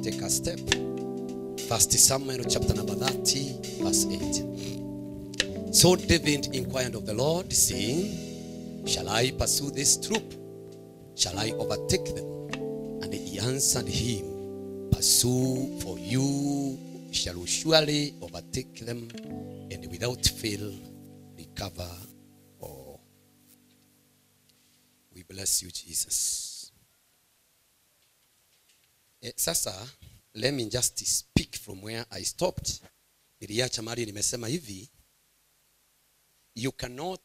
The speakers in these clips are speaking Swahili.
take a step. 1 Samuel chapter number 30, verse 8. So David inquired of the Lord, saying, shall I pursue this troop? Shall I overtake them? And he answered him, pursue, for you shall surely overtake them, and without fail recover all. We bless you, Jesus. Sasa, let me just speak from where I stopped. Niliacha mahali nimesema hivi, you cannot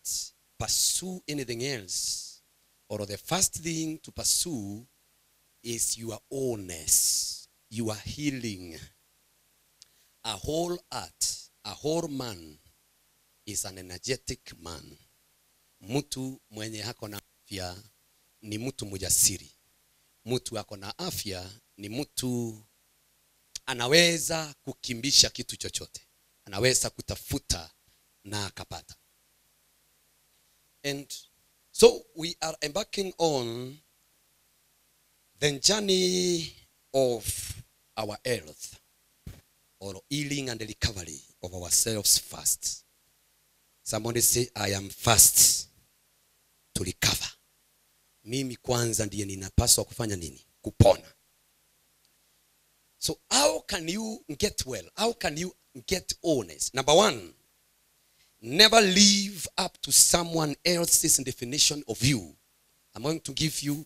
pursue anything else, or the first thing to pursue is your wholeness, your healing. A whole heart, a whole man is an energetic man. Mtu mwenye hako na afya ni mtu mjasiri. Mtu hako na afya ni mtu anaweza kukimbisha kitu chochote. Anaweza kutafuta na akapata. And so we are embarking on the journey of our health, or healing and recovery of ourselves first. Somebody say, I am first to recover. Mimi kwanza ndiye ninapaswa kufanya nini? Kupona. So how can you get well? How can you get honest? Number one, never live up to someone else's definition of you. I'm going to give you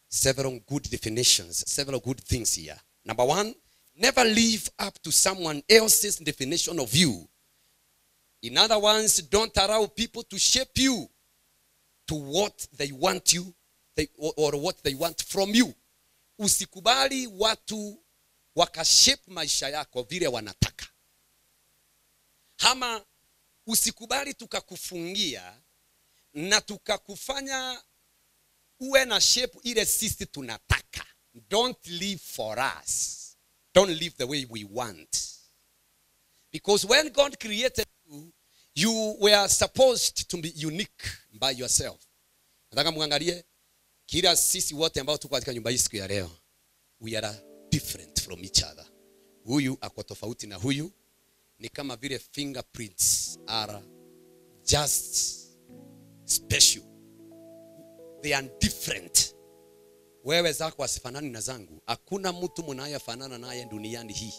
several good definitions, several good things here. Number one, never live up to someone else's definition of you. In other words, don't allow people to shape you to what they want you, or what they want from you. Usikubali watu wakashape maisha yako vile wanataka. Hama usikubali tukakufungia na tukakufanya uwe na shape ile sisi tunataka. Don't live for us. Don't live the way we want. Because when God created you, you were supposed to be unique by yourself. Nataka muangalie kila sisi wote ambao tuko katika nyumba hii siku ya leo, we are different from each other. Huyu ako tofauti na huyu, ni kama vile fingerprints are just special. They are different. Wewe zako wasifanani na zangu. Hakuna mtu mnayefanana naye duniani hii.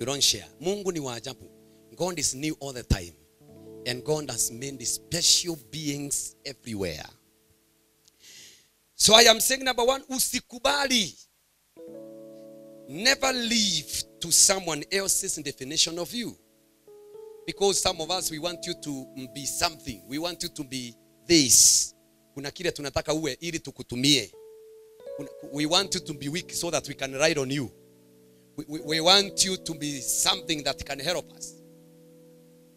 You don't share. Mungu ni wa ajabu. God is new all the time. And God has made special beings everywhere. So I am saying, number one, usikubali. Never live to someone else's definition of you. Because some of us, we want you to be something. We want you to be this. Kuna kile tunataka uwe ili tukutumie. We want you to be weak so that we can ride on you. We want you to be something that can help us.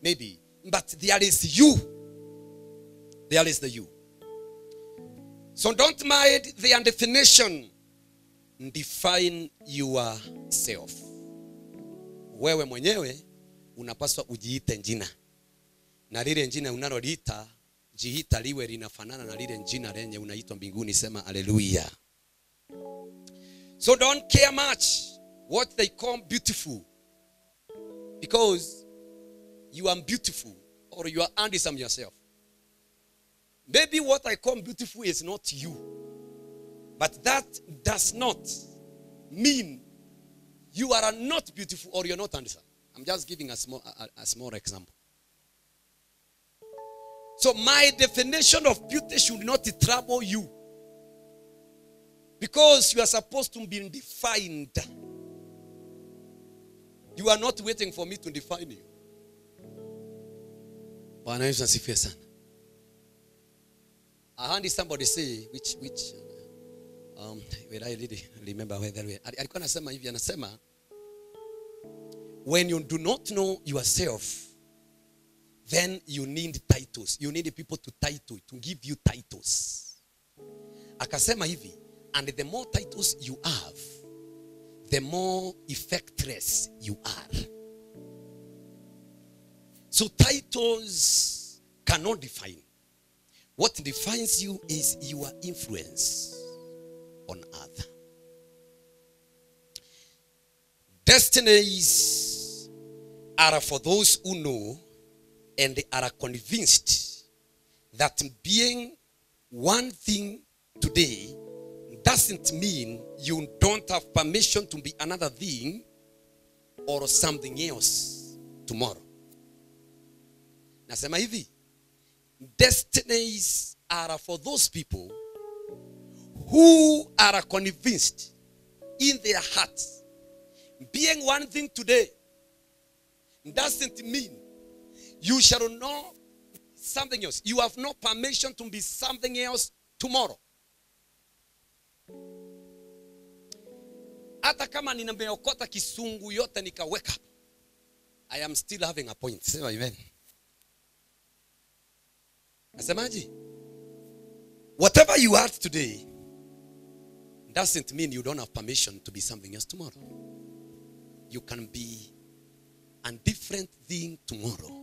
Maybe. But there is you. There is the you. So don't mind the definition. Define yourself. Wewe mwenyewe unapaswa ujiite jina. Na lile jina unaloliita, jiita liwe linafanana na lile jina lenye unaitwa mbinguni. Sema hallelujah. So don't care much what they call beautiful. Because you are beautiful, or you are handsome yourself. Maybe what I call beautiful is not you. But that does not mean you are not beautiful or you're not handsome. I'm just giving a small example. So my definition of beauty should not trouble you. Because you are supposed to be defined. You are not waiting for me to define you. Bwana Yesu asifiwe sana. I heard somebody say, where I really remember where they were. Alikuwa anasema hivi, anasema, when you do not know yourself, then you need titles. You need people to give you titles. Akasema hivi, and the more titles you have, the more effectless you are. So titles cannot define. What defines you is your influence on others. Destinies are for those who know and they are convinced that being one thing today doesn't mean you don't have permission to be another thing or something else tomorrow. Nasema hivi, destinies are for those people who are convinced in their hearts being one thing today doesn't mean you shall know something else. You have no permission to be something else tomorrow. Hata kama nimeokota kisungu yote nikaweka, I am still having a point. Sema amen. Nasemaje? Whatever you are today doesn't mean you don't have permission to be something else tomorrow. You can be a different thing tomorrow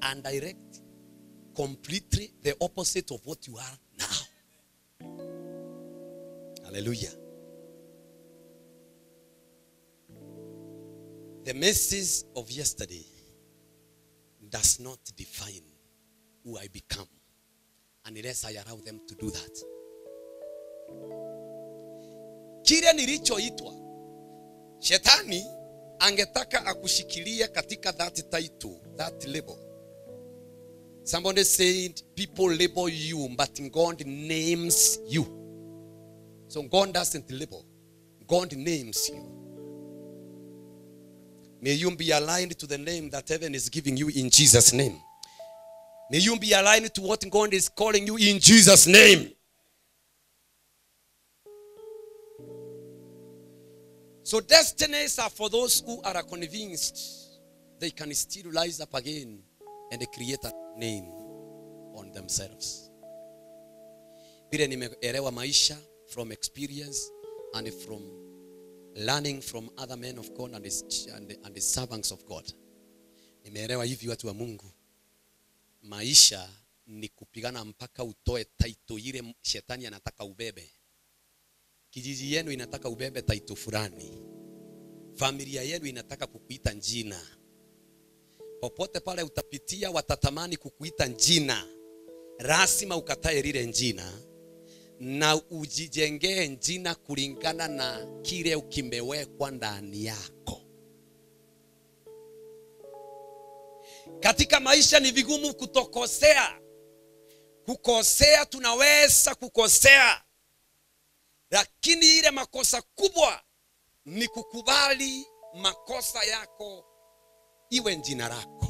and direct completely the opposite of what you are now. Hallelujah. The messes of yesterday does not define who I become unless I allow them to do that. Kile nilichoitwa, Shetani angetaka akushikilie katika that title, that label. Somebody said people label you, but God names you. So God doesn't label, God names you. May you be aligned to the name that heaven is giving you in Jesus' name. May you be aligned to what God is calling you in Jesus' name. So destinies are for those who are convinced they can still rise up again and create a name on themselves. Vile nimeelewa maisha from experience and from learning from other men of God and the servants of God. Nimeelewa hivi watu wa Mungu. Maisha ni kupigana mpaka utoe title ile shetani anataka ubebe. Kijiji yenu inataka ubebe title fulani. Familia yenu inataka kukuita jina. Popote pale utapitia watatamani kukuita jina. Lazima ukatae lile jina na ujijengee jina kulingana na kile ukimewekwa ndani yako. Katika maisha ni vigumu kutokosea. Kukosea tunaweza kukosea. Lakini ile makosa kubwa ni kukubali makosa yako iwe jina lako.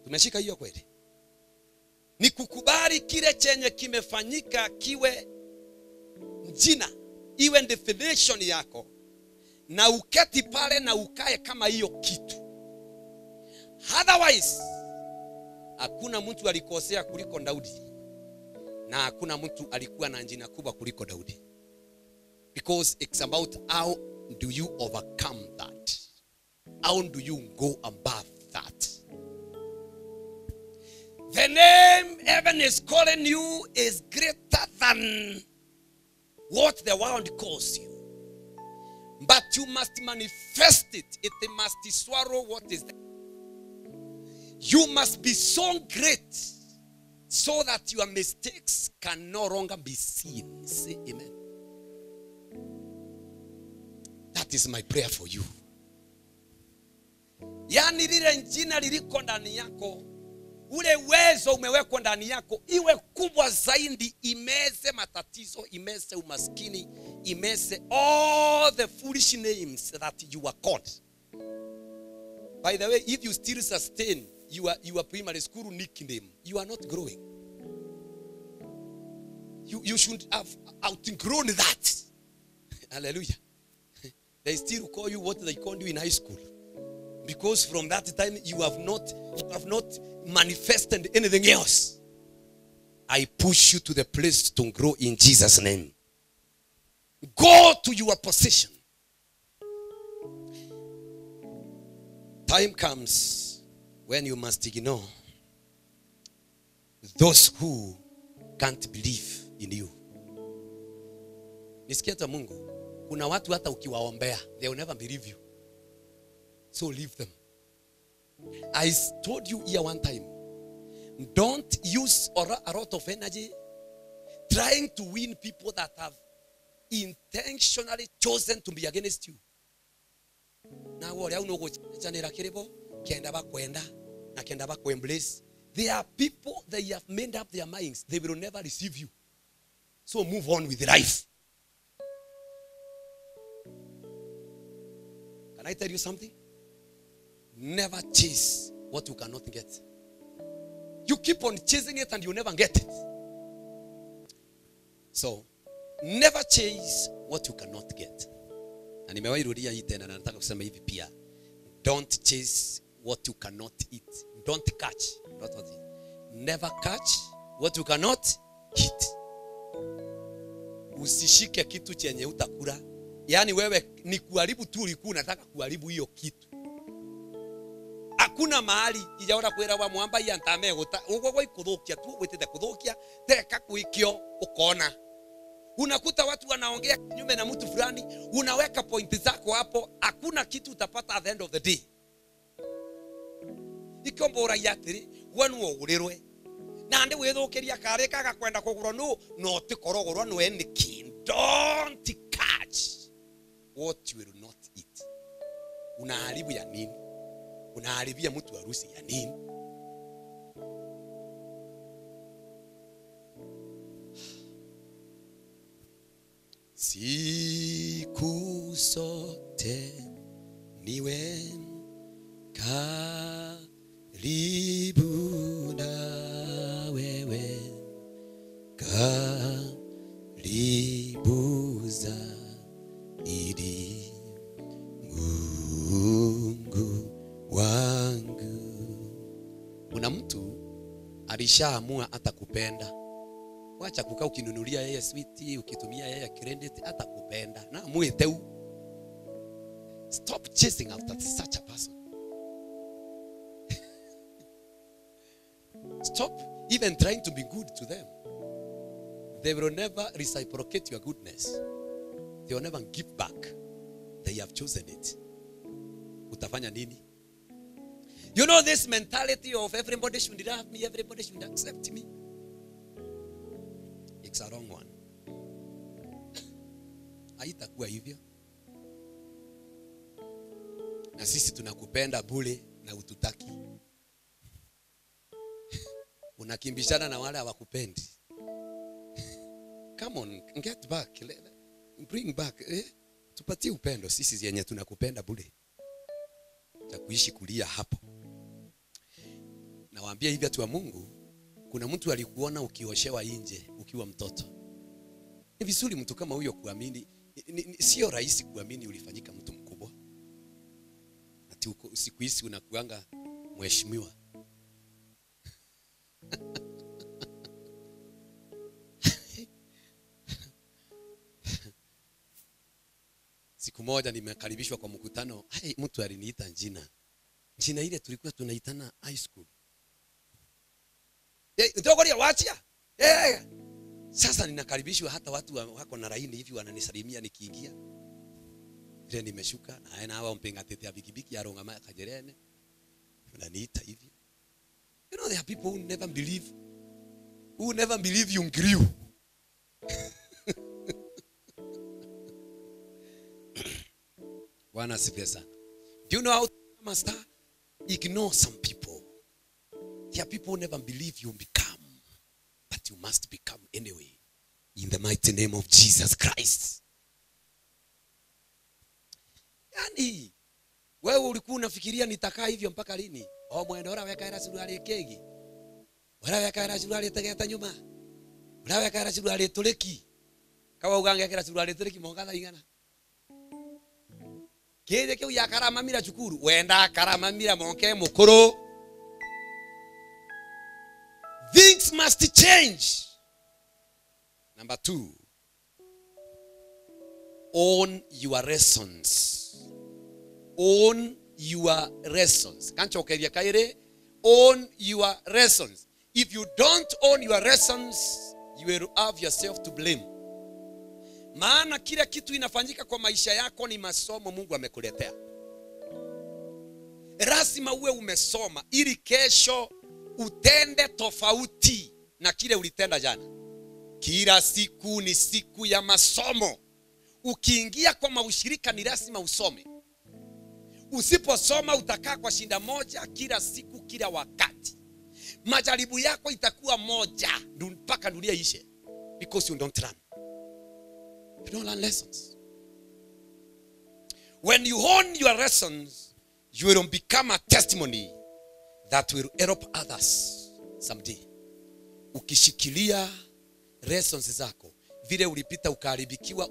Tumeshika hiyo kweli? Ni kukubali kile chenye kimefanyika kiwe jina, iwe definition yako, na uketi pale na ukae kama hiyo kitu. Otherwise, hakuna mtu alikosea kuliko Daudi, na hakuna mtu alikuwa na jina kubwa kuliko Daudi. Because it's about how do you overcome that? How do you go above that? The name heaven is calling you is greater than what the world calls you. But you must manifest it. It must swallow what is there. You must be so great so that your mistakes can no longer be seen. Say amen. That is my prayer for you. Yani lile jina liliko ndani yako, ule uwezo umewekwa ndani yako, iwe kubwa zaidi, imeze matatizo, imeze umaskini, imeze all the foolish names that you are called. By the way, if you still sustain your primary school nickname, you are not growing. You should have outgrown that. Hallelujah. They still call you what they called you in high school. Because from that time you have not manifested anything else. I push you to the place to grow in Jesus' name. Go to your position. Time comes when you must ignore those who can't believe in you. Nisikia hata Mungu. Kuna watu hata ukiwaombea, they will never believe you. So leave them. I told you here one time, don't use a lot of energy trying to win people that have intentionally chosen to be against you. Na wale au nogo chanera kirebo kenda ba kwenda na kenda ba embrace. There are people that have made up their minds, they will never receive you. So move on with life. Can I tell you something? Never chase what you cannot get. You keep on chasing it and you never get it. So, never chase what you cannot get. Na nimewahi rudia hii tena na nataka kusema hivi pia. Don't chase what you cannot eat. Don't catch. Never catch what you cannot eat. Usishike kitu chenye utakula. Yaani wewe ni kuharibu tu ulikuwa unataka kuharibu hiyo kitu. Hakuna mahali ijaona kwera wa mwamba ya ntame gota. Ugo ikuthukia tu wetete kuthukia teka kuikio ukona. Unakuta watu wanaongea kinyume na mtu fulani, unaweka pointi zako hapo, hakuna kitu utapata at the end of the day. Ikombora yatiri wanu ogurerwe. Na ndi wethukiria kare kaga kwenda kugura no tikorogorwa no eniki. Don't catch what you will not eat. Unaharibu ya nini? Unaharibia mtu harusi ya nini? Siku zote niwe karibu na wewe, karibu zaidi Mungu wangu. Kuna mtu alishaamua atakupenda. Wacha kukaa ukinunulia yeye sweet, ukitumia yeye credit, atakupenda. Na muiteu. Stop chasing after such a person. Stop even trying to be good to them. They will never reciprocate your goodness. They will never give back. They have chosen it. Utafanya nini? You know this mentality of everybody should love me, everybody should accept me. It's a wrong one. Haitakuwa hivyo. Na sisi tunakupenda bure na ututaki. Unakimbishana na wale hawakupendi. Come on, get back. Bring back. Tupatie upendo sisi yenye tunakupenda bure. Cha kuishi kulia hapo. Nawaambia hivi watu wa Mungu, kuna mtu alikuona ukioshewa nje ukiwa mtoto. Ni vizuri mtu kama huyo kuamini. Sio rahisi kuamini ulifanyika mtu mkubwa. Ati uko siku hizi unakuanga mheshimiwa. Siku moja nimekaribishwa kwa mkutano, mtu aliniita jina. Jina ile tulikuwa tunaitana high school. Ndogoria wachia. Sasa ninakaribishwa hata watu wako na laini hivi wananisalimia nikiingia. Ile nimeshuka na hawa mpinga tete ya bikibiki ya Rongama Kajerene. Unaniita hivi. You know there are people who never believe you grew. Bwana asifiwe sana. Do you know how to master? Ignore some people. There are people who never believe you become, but you must become anyway. In the mighty name of Jesus Christ. Yani, wewe ulikuwa unafikiria nitakaa hivyo mpaka lini? Mwendo ora weka ira suruali kegi. Ora weka ira suruali tegeta nyuma. Ora weka ira suruali tuleki. Kawa ugange ira suruali tuleki mongatha igana. Kile kile ya karama mira chukuru, wenda karama mira monke mukuru. Things must change. Number 2. Own your reasons. Own your reasons. Kancho kedia kaire. Own your reasons. If you don't own your reasons, you will have yourself to blame. Maana kila kitu inafanyika kwa maisha yako ni masomo Mungu amekuletea. Lazima uwe umesoma ili kesho utende tofauti na kile ulitenda jana. Kila siku ni siku ya masomo. Ukiingia kwa maushirika ni lazima usome. Usiposoma utakaa kwa shinda moja kila siku kila wakati. Majaribu yako itakuwa moja mpaka dunia ishe. Because you don't learn. You don't learn lessons. When you own your lessons, you will become a testimony that will help others someday. Ukishikilia lessons zako, vile ulipita ukaharibikiwa,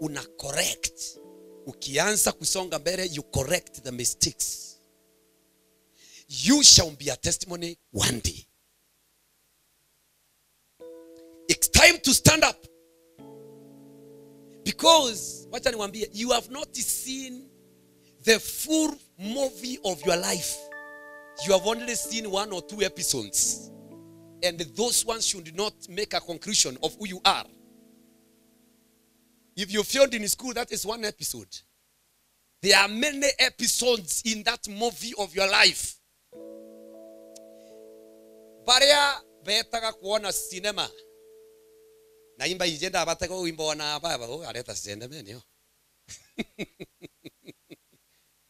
una correct. Ukianza kusonga mbele, you correct the mistakes. You shall be a testimony one day. It's time to stand up. Because, wacha niwaambie, you have not seen the full movie of your life. You have only seen 1 or 2 episodes. And those ones should not make a conclusion of who you are. If you failed in school, that is 1 episode. There are many episodes in that movie of your life. Baria betaga kuona cinema. Na imba ijenda abataga wimbo wana baba aleta cinema nio.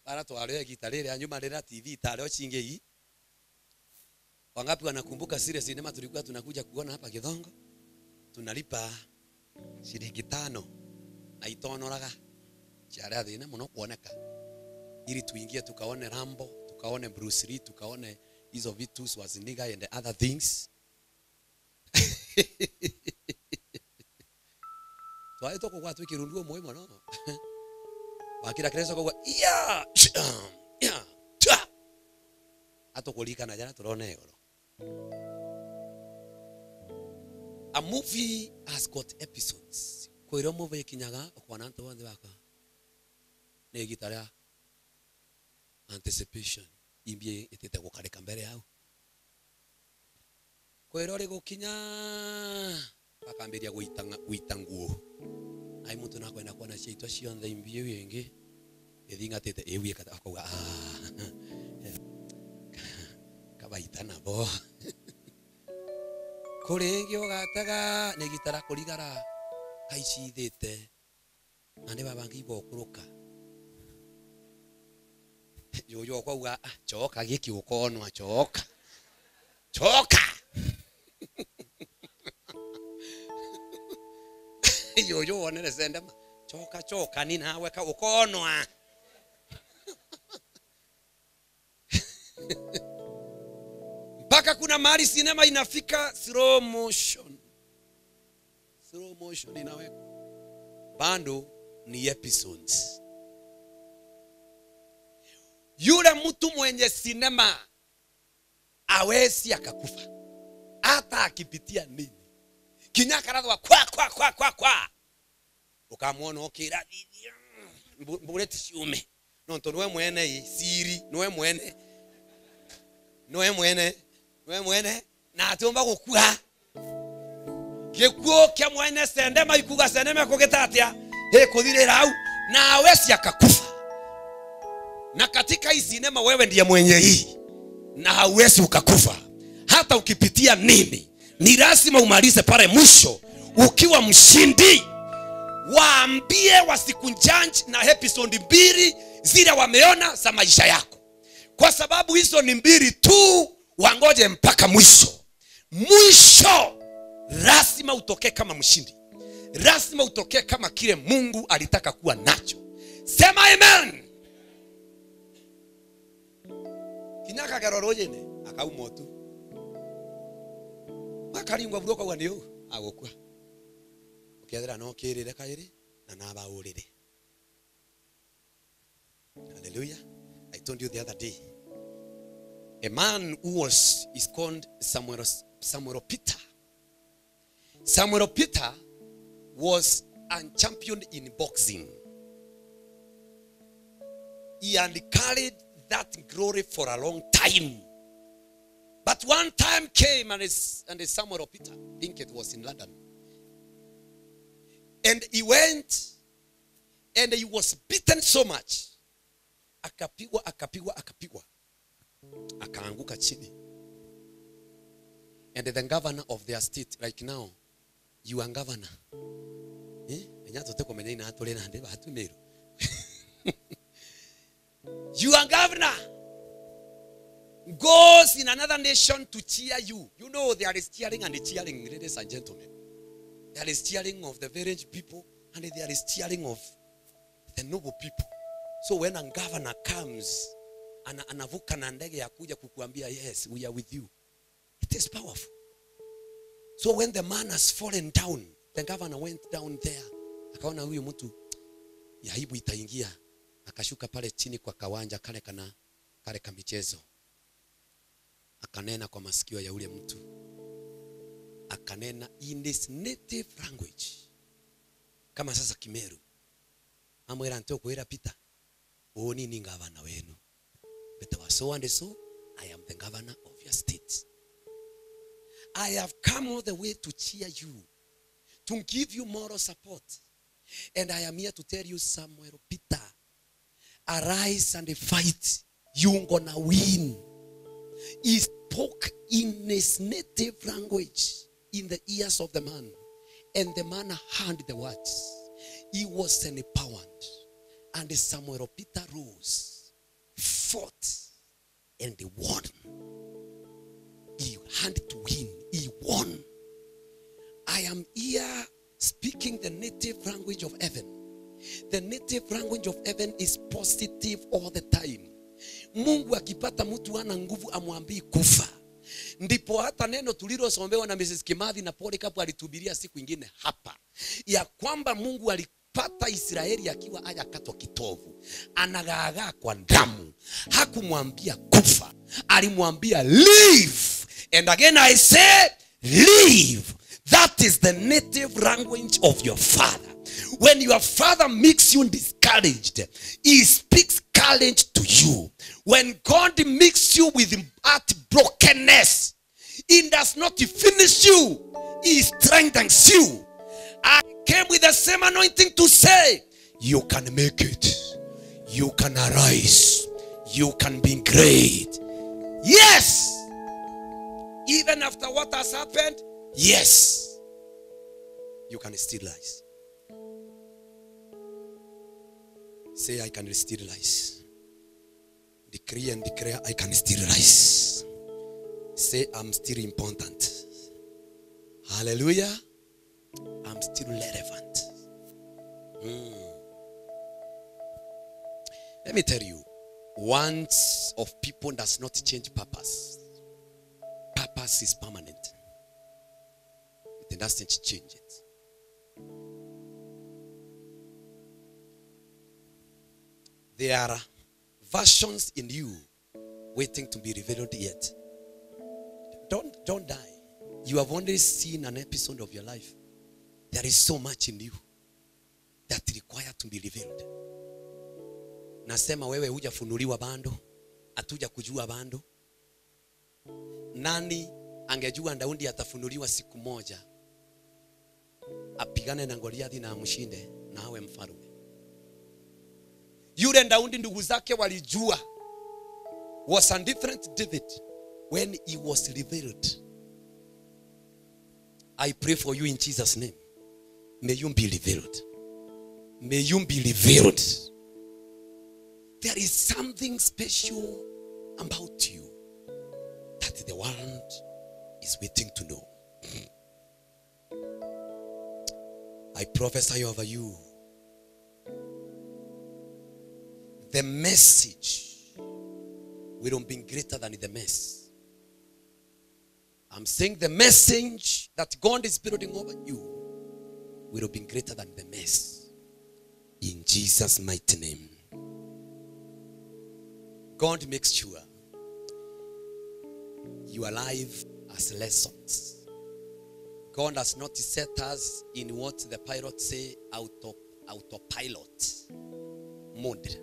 Bara twaleo gitarire anyuma rera TV taleo chingei. Wangapi wanakumbuka zile sinema tulikuwa tunakuja kuona hapa Githongo? Tunalipa shilingi 5 na itonoraga. Chiara thina muno kuoneka. Ili tuingie tukaone Rambo, tukaone Bruce Lee, tukaone hizo vitu Schwarzenegger and the other things. Twae toko kwa tukirunduo moyo no. Wakira Kristo kwa ya atokolika na jana turone yoro. A movie has got episodes. Kwa hiyo movie kinyaga kwa nanto wande waka. Ne gitara anticipation imbie itete gukareka mbere yao. Kwa hiyo rego kinya bakamberia guitanguo. Ai muntu nakwenda kuona ciitwa cionthe imbie wingi. Ethingatete ewie kata akauga kabaitana bo. Kurenge ogataga negitara kurigara kaicithite ande babangi bokuruka yoyo kwauga choka giki ukonwa choka yoyo onere sendema choka ni nawe ka ukonwa. Mpaka kuna mahali sinema inafika slow motion inawekwa. Bando ni episodes. Yule mtu mwenye sinema hawezi akakufa hata akipitia nini. Kinyakaradwa kwa ukamuona okira mbuleti siume nonto nowe mwene siri nowe mwene na atomba gukua gikuo kya mwene sendema ikuga sendema kugetatia kuthirira au na hawezi akakufa. Na katika hii sinema wewe ndiye mwenye hii na hauwezi ukakufa hata ukipitia nini. Ni lazima umalize pale mwisho ukiwa mshindi. Waambie wasikunjudge na episode 2 zile wameona za maisha yako, kwa sababu hizo ni 2 tu. Wangoje mpaka mwisho. Lazima utokee kama mshindi. Lazima utokee kama kile Mungu alitaka kuwa nacho. Sema amen. Kinyaka garoroje ne akaumotu makaringwa buroka wa niyo agokwa ukethera no kirire kairi na naba urire. Hallelujah. I told you the other day, a man who is called Samuel Peter. Samuel Peter was a champion in boxing. He had carried that glory for a long time. But one time came and Samuel Peter, I think it was in London. And he went and he was beaten so much. Akapigwa. Akaanguka chini. And the governor of their state, like now, you are governor. You are governor. Goes in another nation to cheer you. You know there is cheering and cheering, ladies and gentlemen. There is cheering of the village people and there is cheering of the noble people. So when a governor comes and anavuka na ndege ya kuja kukuambia, yes, we are with you, it is powerful. So when the man has fallen down, the governor went down there. Akaona huyu mtu ya aibu itaingia. Akashuka pale chini kwa kawanja kale kamichezo. Akanena kwa masikio ya ule mtu. Akanena in his native language. Kama sasa Kimeru. Amwera ntoko kwera Peter. Oni ni governor wenu. But so and so, I am the governor of your state. I have come all the way to cheer you, to give you moral support. And I am here to tell you, Samuel Peter, arise and fight. You're gonna win. He spoke in his native language in the ears of the man. And the man heard the words. He was empowered. And Samuel Peter rose, fought, and he won. He had to win. He won. I am here speaking the native language of heaven. The native language of heaven is positive all the time. Mungu akipata mtu ana nguvu amwambii kufa. Ndipo hata neno tulilosombewa na Mrs. Kimathi na Polycarp alitubiria siku nyingine hapa. Ya kwamba Mungu alipata Israeli akiwa hajakatwa kitovu. Anagaagaa kwa damu. Hakumwambia kufa. Alimwambia live. And again I say live. That is the native language of your father. When your father makes you discouraged, he speaks courage to you. When God makes you with heartbrokenness, he does not finish you. He strengthens you. I came with the same anointing to say, you can make it. You can arise. You can be great. Yes. Even after what has happened, yes. You can still rise. Say, I can still rise. Decree and declare, I can still rise. Say, I'm still important. Hallelujah. I'm still relevant. Let me tell you, wants of people does not change purpose. Purpose is permanent. It doesn't change it. There are versions in you waiting to be revealed yet. Don't die. You have only seen an episode of your life. There is so much in you that requires to be revealed. Nasema wewe hujafunuliwa bado, hatuja kujua bado. Nani angejua Daudi atafunuliwa siku moja? Apigane na Goliathi na amshinde na awe mfalme. Yule Daudi ndugu zake walijua was a different David when he was revealed. I pray for you in Jesus' name. May you be revealed. May you be revealed. There is something special about you that the world is waiting to know. I prophesy over you. The message will be greater than the mess. I'm saying the message that God is building over you will be greater than the mess. In Jesus' mighty name. God makes sure you are alive as lessons. God has not set us in what the pilots say autopilot mode.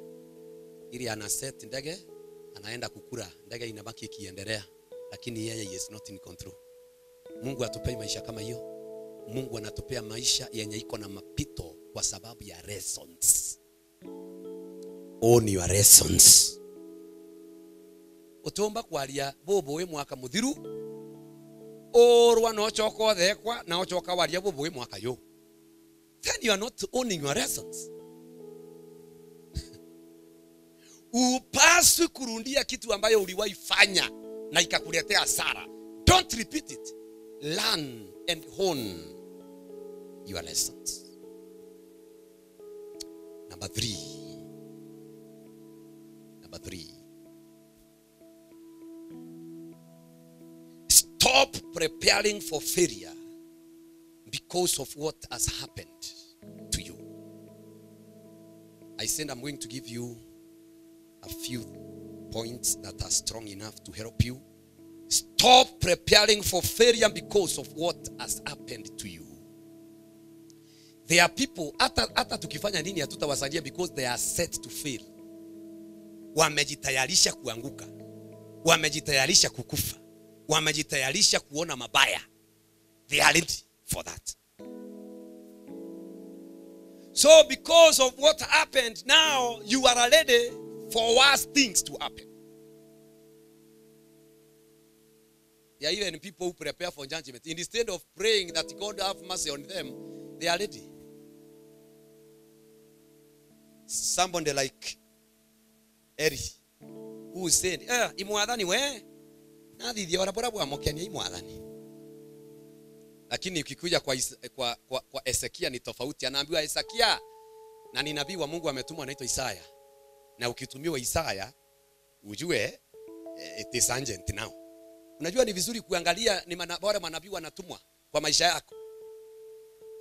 Ili anaset ndege anaenda kukura, ndege inabaki ikiendelea, lakini yeye is not in control. Mungu atupe maisha kama hiyo. Mungu anatupea maisha yenye iko na mapito kwa sababu ya reasons. Own your reasons. Utomba kwaria bobo we mwaka muthiru orwa no choko thekwa na ochoka waria bobo we mwaka yo. Then you are not owning your reasons. Upaswi kurundia kitu ambayo uliwaifanya na ikakuletea hasara. Don't repeat it. Learn and hone your lessons. Number three. Stop preparing for failure because of what has happened to you. I said I'm going to give you a few points that are strong enough to help you. Stop preparing for failure because of what has happened to you. There are people, hata tukifanya nini hatutawasaidia because they are set to fail. Wamejitayarisha kuanguka. Wamejitayarisha kukufa. Wamejitayarisha kuona mabaya. They are ready for that. So because of what happened, now you are ready for worse things to happen. There are even people who prepare for judgment. Instead of praying that God have mercy on them, they are ready. Somebody like Eri, who said, imwadhani we, nadi diora bora bwa mokeni imwadhani. Lakini ukikuja kwa Ezekia ni tofauti. Anaambiwa Ezekia, na ni nabii wa Mungu ametumwa anaitwa Isaya. Na ukitumiwa Isaya, ujue it is urgent now. Unajua ni vizuri kuangalia ni bora manabii wanatumwa kwa maisha yako.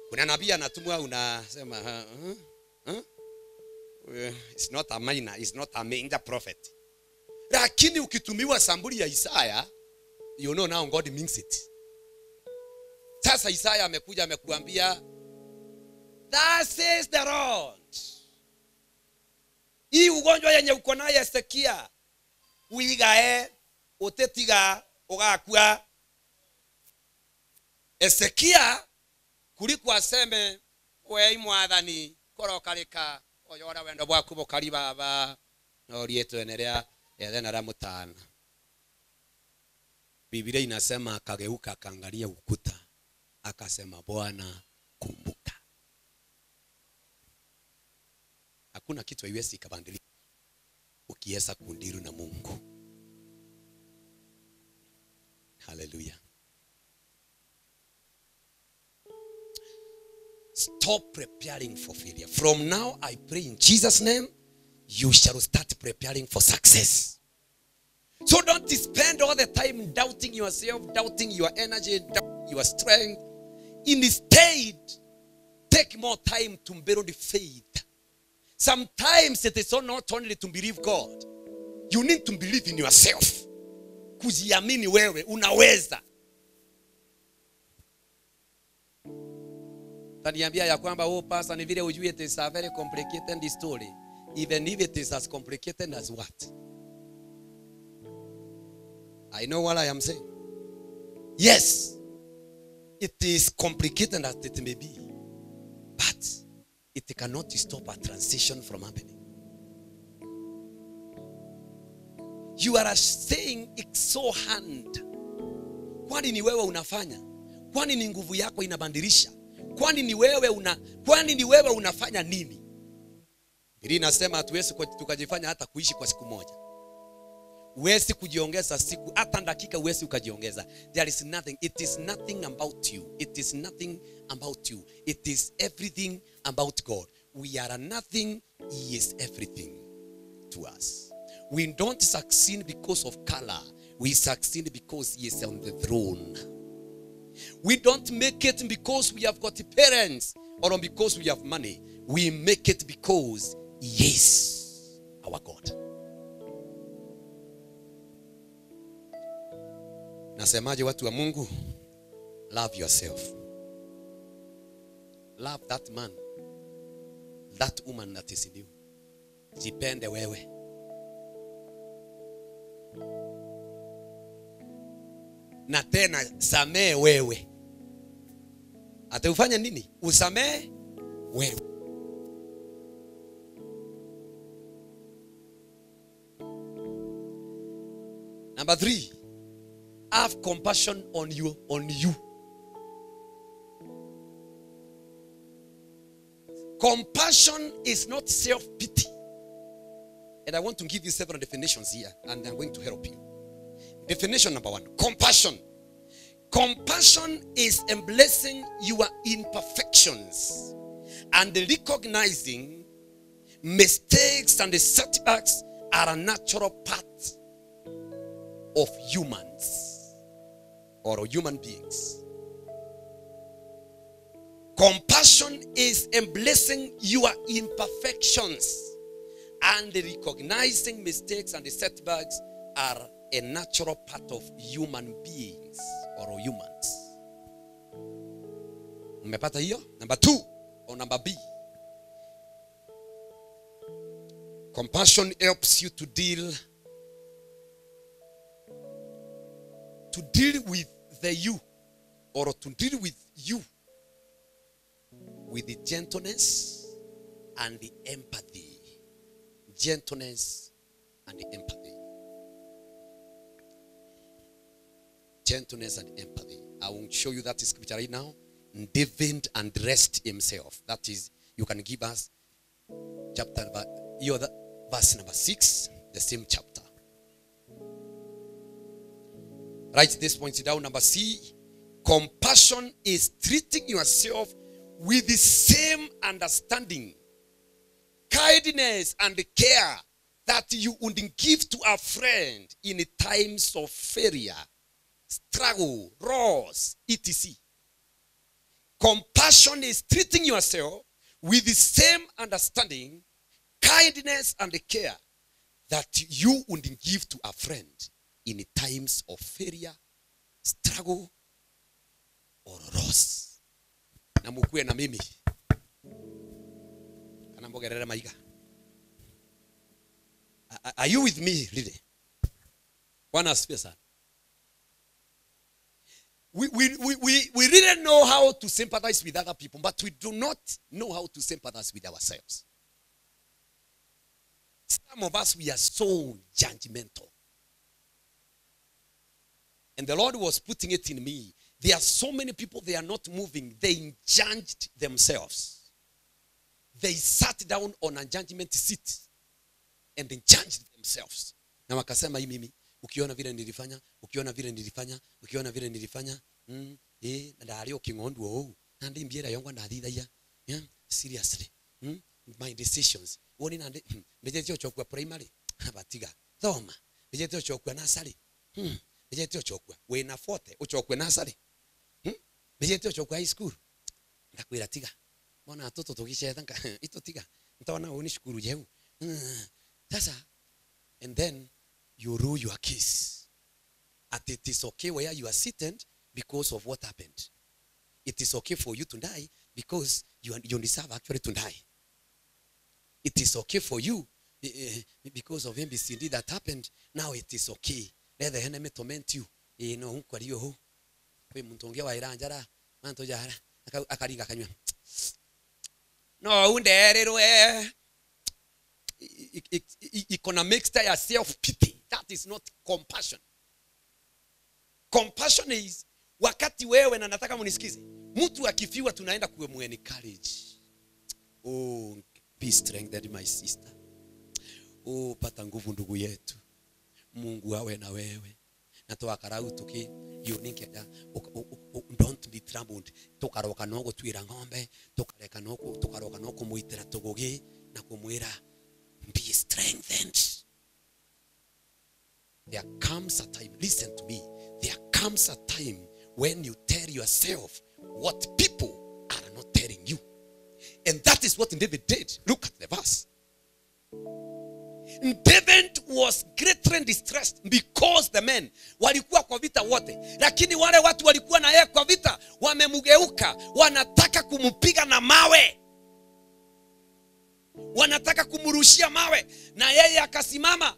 Kuna nabii anatumwa unasema it's not a minor, it's not a major prophet. Lakini ukitumiwa sambuli ya Isaya, you know now God means it. Sasa Isaya amekuja amekuambia, that says the Lord. Hii ugonjwa yenye uko nayo Ezekia, uigae, utetiga, ugakua. Ezekia kuliko aseme we imwathani korokarika oyora wendo bwaku bukari baba no rietwenerea ethena ra mutana. Biblia inasema akageuka akaangalia ukuta akasema Bwana kumbuka. Hakuna kitu haiwezi kubadilika ukiesa kundiru na Mungu. Hallelujah. Stop preparing for failure. From now, I pray in Jesus' name, you shall start preparing for success. So don't spend all the time doubting yourself, doubting your energy, doubting your strength. Instead, take more time to build faith. Sometimes it is not only to believe God. You need to believe in yourself. Kujiamini wewe, unaweza. Taniambia ya kwamba pastor ni vile ujue it is a very complicated story. Even if it is as complicated as what? I know what I am saying. Yes, it is complicated as it may be. But it cannot stop a transition from happening. You are saying it's so hard. Kwani ni wewe unafanya? Kwani ni nguvu yako inabandilisha? Kwani ni wewe unafanya nini? Biblia inasema hatuwezi tukajifanya hata kuishi kwa siku moja. Huwezi kujiongeza siku hata dakika, huwezi ukajiongeza. There is nothing. It is nothing about you. It is nothing about you. It is everything about God. We are nothing. He is everything to us. We don't succeed because of color. We succeed because He is on the throne. We don't make it because we have got parents or because we have money. We make it because He is our God. Nasemaje watu wa Mungu? Love yourself. Love that man, that woman that is in you. Jipende wewe. Na tena samee wewe. Ataufanya nini? Usamehe wewe. Number 3, have compassion on you. Compassion is not self-pity. And I want to give you several definitions here, and I'm going to help you. Definition number 1, compassion. Compassion is embracing your imperfections and recognizing mistakes and setbacks are a natural part of humans or human beings. Compassion is embracing your imperfections and recognizing mistakes and setbacks are a natural part of human beings or humans. Umepata hiyo? Number 2 or number B. Compassion helps you to deal with the you, or to deal with you with the gentleness and the empathy. Gentleness and the empathy. Gentleness and empathy. I will show you that scripture right now. David undressed himself. That is, you can give us verse number 6, the same chapter. Write this point down. Number C. Compassion is treating yourself with the same understanding, kindness, and care that you would give to a friend in times of failure, struggle, loss, etc. Compassion is treating yourself with the same understanding, kindness, and care that you would give to a friend in times of failure, struggle, or loss. Na mukue na mimi. Kana mbogerere maiga. Are you with me, really? Bwana asifiwe sana. We really know how to sympathize with other people, but we do not know how to sympathize with ourselves. Some of us, we are so judgmental. And the Lord was putting it in me. There are so many people, they are not moving. They judged themselves. They sat down on a judgment seat and they judged themselves. Na wakasema hii mimi, ukiona vile nilifanya, ndario kingondu oh, nandi mbiera yongwa ndathithaia. Seriously. My decisions. Woni nandi mbejetio chokwa primary, batiga. Thoma. Mbejetio chokwa nursery. Mbejetio chokwa wena forte, uchokwe nursery. Mbejetio chokwa high school. Ndakwira tiga. Bona atoto tugishethanka ito tiga. Ntona uni shukuru jeu. Sasa, and then you rule your case. And it is okay where you are seated because of what happened. It is okay for you to die because you deserve actually to die. It is okay for you because of MBCD that happened. Now it is okay. Let the enemy torment you. No, kwa hiyo ho. Kwa mtonge wa iranjara, manto jara, akariga kanywa. No, underererwe. Economics tell self-pity. That is not compassion. Compassion is wakati wewe na nataka munisikize. Mtu akifiwa tunaenda kuencourage. Oh, be strengthened my sister. Oh, pata nguvu ndugu yetu. Mungu awe na wewe. Na twakarau tuki yunikeda don't be troubled. Tukaroka nogo twira ngombe, tukaroka noko muitira tugoge na kumwira be strengthened. There comes a time, listen to me, there comes a time when you tell yourself what people are not telling you. And that is what David did. Look at the verse. David was greatly distressed because the men walikuwa kwa vita wote, lakini wale watu walikuwa na yeye kwa vita wamemugeuka, wanataka kumupiga na mawe, wanataka kumurushia mawe, na yeye akasimama.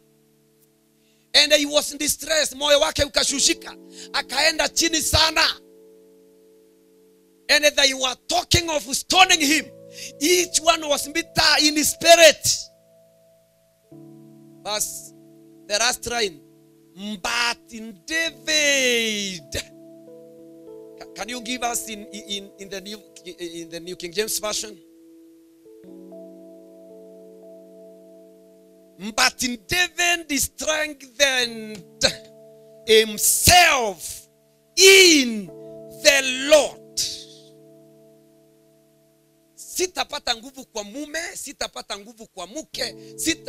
And he was in distress. Moyo wake ukashushika, akaenda chini sana. And they were talking of stoning him. Each one was bitter in his spirit. Verse the last line. But in David. Can you give us in the New King James Version? But in David he strengthened himself in the Lord. Sitapata nguvu kwa mume, sitapata nguvu kwa mke,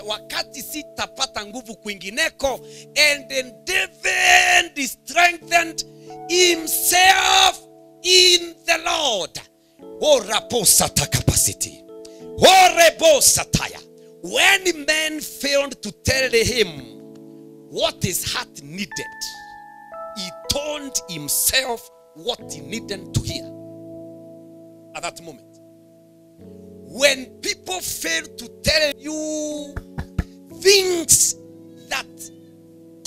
wakati sitapata nguvu kwingineko. And then David strengthened himself in the Lord. Oraposata capacity. Oreposataya. When men failed to tell him what his heart needed, he told himself what he needed to hear at that moment. When people fail to tell you things that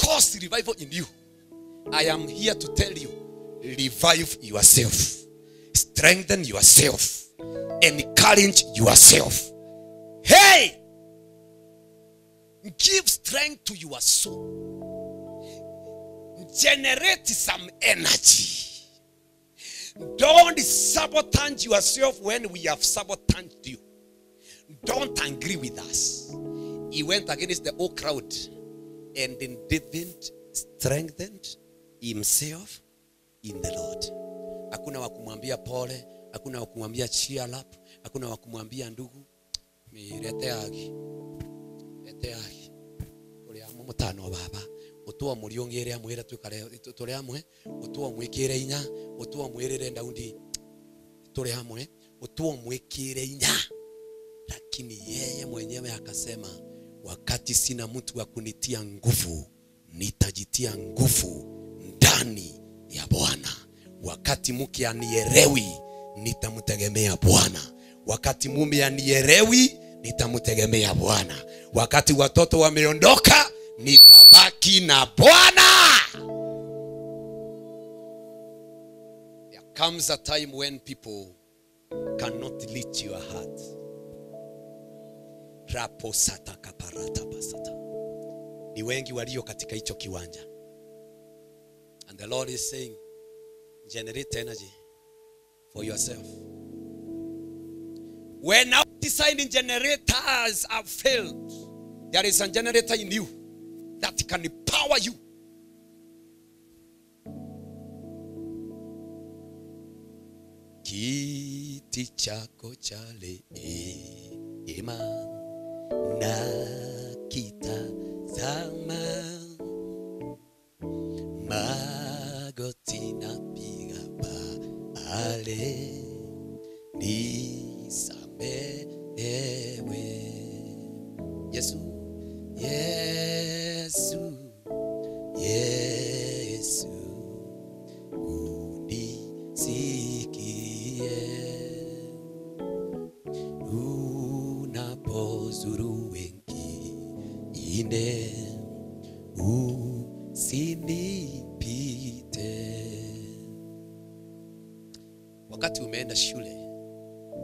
cause revival in you, I am here to tell you, revive yourself, strengthen yourself, encourage yourself. Hey! Give strength to your soul. Generate some energy. Don't sabotage yourself when we have sabotaged you. Don't agree with us. He went against the whole crowd. And then David strengthened himself in the Lord. Hakuna wa kumwambia pole, hakuna wa kumwambia cheer up, hakuna wa kumwambia ndugu mireteagi. Leteagi. Ule amo mutano baba. Otuwa muriongere amwera tuli amwe, otuwa mwikire inya, otuwa mwirire ndaundi tuli amwe, otuwa mwikire inya. Lakini yeye mwenyewe akasema, wakati sina mtu wa kunitia nguvu, nitajitia nguvu ndani ya Bwana. Wakati mke anielewi, nitamtegemea Bwana. Wakati mume anielewi, nitamtegemea Bwana. Wakati watoto wameondoka, nitabaki na Bwana. There comes a time when people cannot reach your heart. Raposata kaparata pasata. Ni wengi walio katika hicho kiwanja. And the Lord is saying, generate energy for yourself. When our designing generators have failed, there is a generator in you that can empower you. Kiti chako chale ema na kita zama magoti na piga ale ni samewe Yesu Yesu Yesu unisikie unapozuru wengine usinipite. Wakati umeenda shule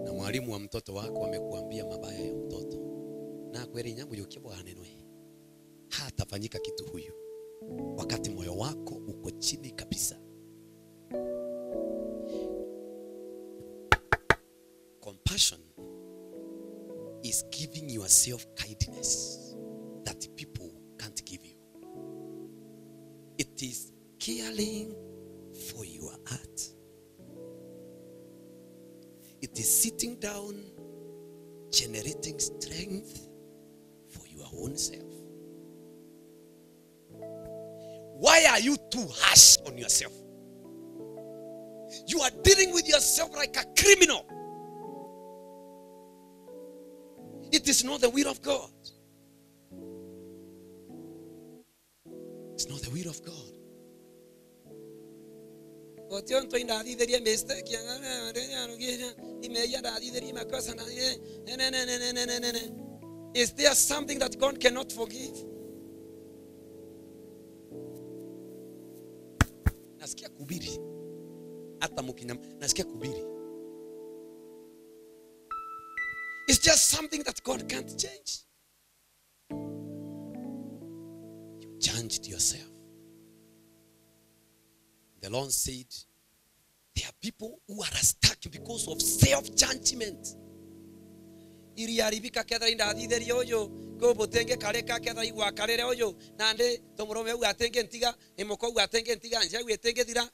na mwalimu wa mtoto wako amekuambia mabaya ya mtoto, na kweli nyambo yokibwa hanenwe, hatafanyika kitu huyu wakati moyo wako uko chini kabisa. Compassion is giving yourself kindness that people can't give you. It is caring for your heart. It is sitting down, generating strength for your own self. Why are you too harsh on yourself? You are dealing with yourself like a criminal. It is not the will of God. It's not the will of God. Is there something that God cannot forgive? Nasikia kubiri. Hata mukinyam, nasikia kubiri. It's just something that God can't change. You judged yourself. The Lord said, there are people who are stuck because of self-judgment. Iriaribika kedra indadideri oyo go botenge kareka kedra igwa karere oyo nande tomorome uatenge ntiga emoko uatenge ntiga nje uatenge dira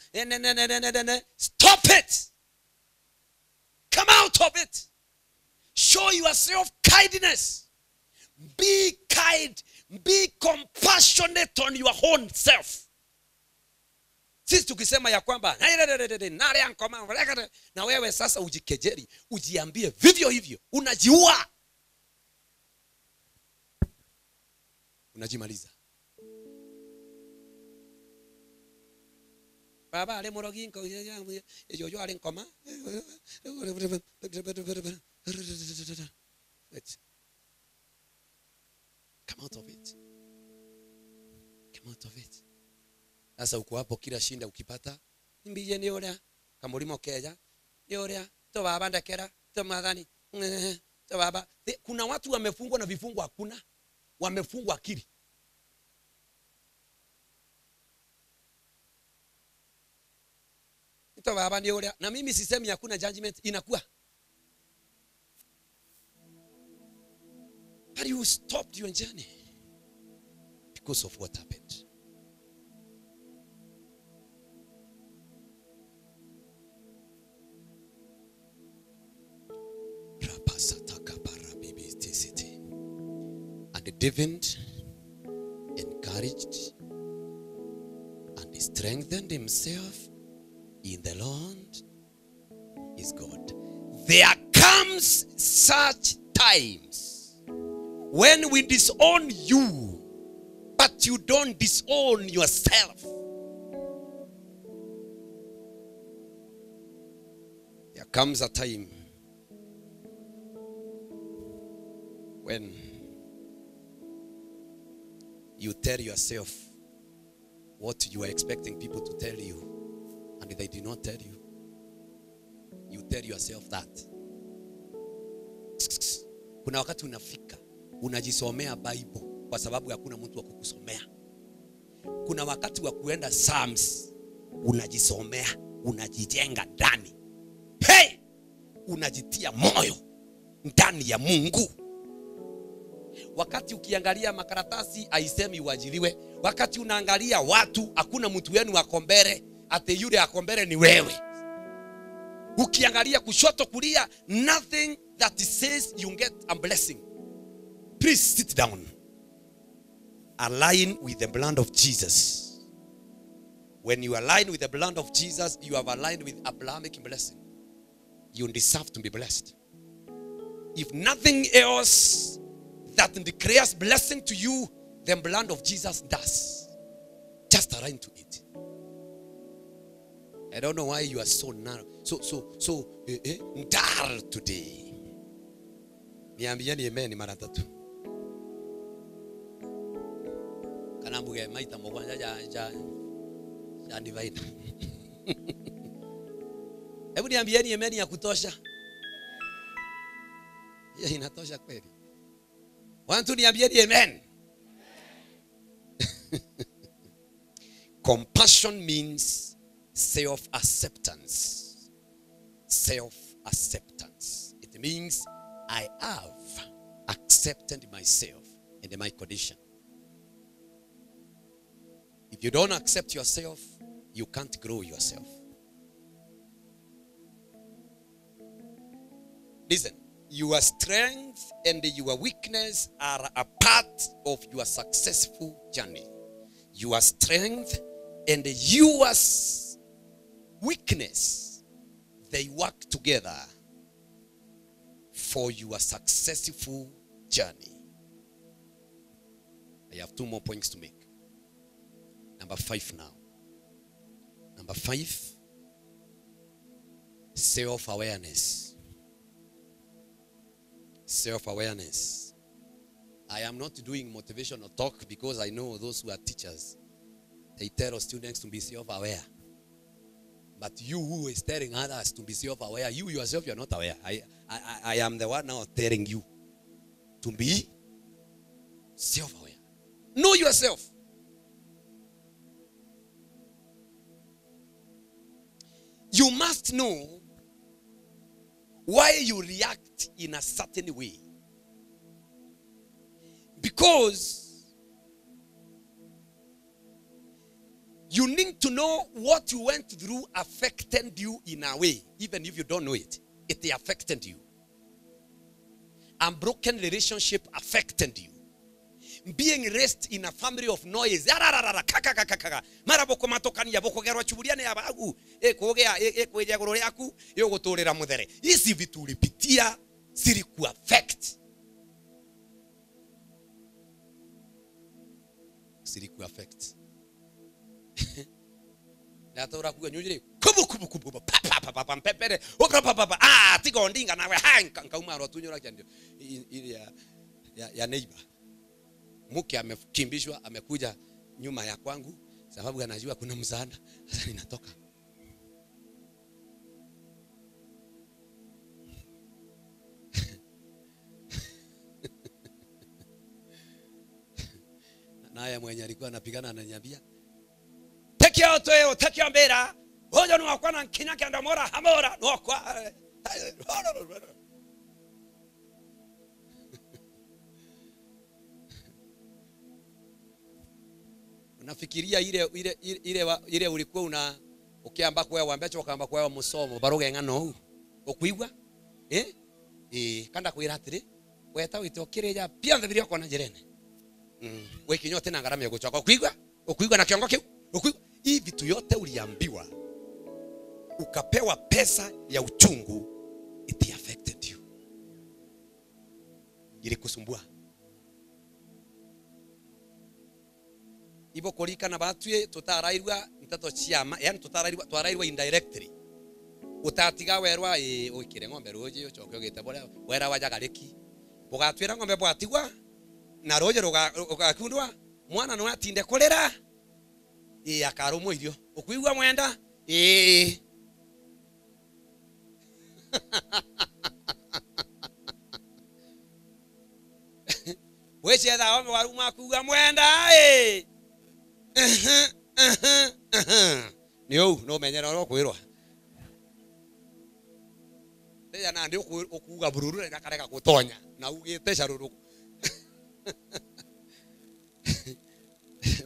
ne. Stop it. Come out of it. Show yourself kindness. Be kind. Be compassionate on your own self. Sisi tukisema ya kwamba na wewe sasa ujikejeli, ujiambie vivyo hivyo, unajiua. Unajimaliza. Baba ale moroginko yoyo ale nkoma. Come out of it. Come out of it. Sasa uko hapo kila shinda ukipata mbije ni oria kamulimo keja ni oria to baba ndakera to madhani to baba. Kuna watu wamefungwa na vifungo hakuna, wamefungwa akili. To baba ni oria, na mimi sisemi hakuna judgment, inakuwa. But you stopped your journey because of what happened. And David encouraged and strengthened himself in the Lord is God. There comes such times when we disown you, but you don't disown yourself. There comes a time when you tell yourself what you are expecting people to tell you, and they did not tell you. You tell yourself that. Kuna wakati unafika unajisomea Bible kwa sababu hakuna mtu wa kukusomea. Kuna wakati wa kuenda Psalms unajisomea, unajijenga ndani. Hey! Unajitia moyo ndani ya Mungu. Wakati ukiangalia makaratasi haisemi uajiriwe. Wakati unaangalia watu hakuna mtu wenu akombere, ate yule akombere ni wewe. Ukiangalia kushoto kulia, nothing that says you get a blessing. Please sit down. Align with the blood of Jesus. When you align with the blood of Jesus, you have aligned with Abrahamic blessing. You deserve to be blessed. If nothing else that declares blessing to you, the blood of Jesus does. Just align to it. I don't know why you are so narrow, so dull today. Niambieni amen mara tatu. Kana mbuge maita mogwanja ja divide. Hebu niambieni amen ya kutosha. Ya inatosha kweli. Wantu niambieni amen. Compassion means self-acceptance. Self-acceptance. It means I have accepted myself and my condition. If you don't accept yourself, you can't grow yourself. Listen, your strength and your weakness are a part of your successful journey. Your strength and your weakness, they work together for your successful journey. I have 2 more points to make. Number 5 now. Number 5, self-awareness. Self-awareness. I am not doing motivational talk because I know those who are teachers, they tell our students to be self-aware. But you who is telling others to be self-aware, you yourself, you are not aware. I am the one now telling you to be self-aware. Know yourself. You must know why you react in a certain way. Because you need to know what you went through affected you in a way. Even if you don't know it, it affected you. A broken relationship affected you. Being raised in a family of noise. Hizi vitu ulipitia zilikuaffect. Zilikuaffect. Natora kuga nyujire kubu papa mpepere okapapa tigo ndinga nawe hanka rotunyora kyandio ile ya neighbor. Mke amekimbishwa amekuja nyuma ya kwangu sababu anajua kuna msaada. Sasa ninatoka. Naye mwenye alikuwa anapigana ananiambia, "Tekea otoe, tekea mbera. Hoja ni wakwana kinya kanda mora hamora no kwa." Unafikiria ile ulikuwa una ukiamba kwa wambecho kamba kwa musomo baruge ngano okuigwa kanda kwira atiri weta witokire pia ndhirio kona jirene wekinyote na ngarame gucoka okuigwa na kiongo kiu okuigwa hii vitu yote uliambiwa ukapewa pesa ya uchungu, it affected you, ilikusumbua. Ibo kolika na batue tutarairwa ntato chiama, yani tutarairwa indirectly. Utatiga werwa okire ngombe roje ochoke ogete bora wera wajagareki bugatwira ngombe bwatigwa na roje rugakundwa mwana no atinde kolera akarumo irio okuigwa mwenda weche da wame waruma kuga mwenda niyo no menyera ro kwirwa teja na ndio okuga bururu reka kareka gutonya na ugite sharuru.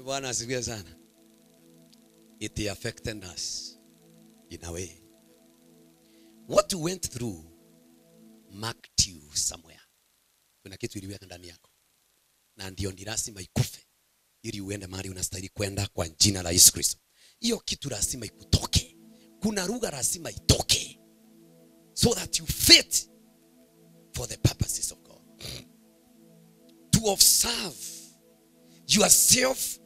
Bwana asifiwe sana. It affected us in a way. What you went through marked you somewhere. Kuna kitu iliweka ndani yako na ndio lazima ikufe ili uende mahali unastahili kwenda kwa jina la Yesu Kristo. Hiyo kitu lazima ikutoke. Kuna lugha lazima itoke so that you fit for the purposes of God. To observe yourself.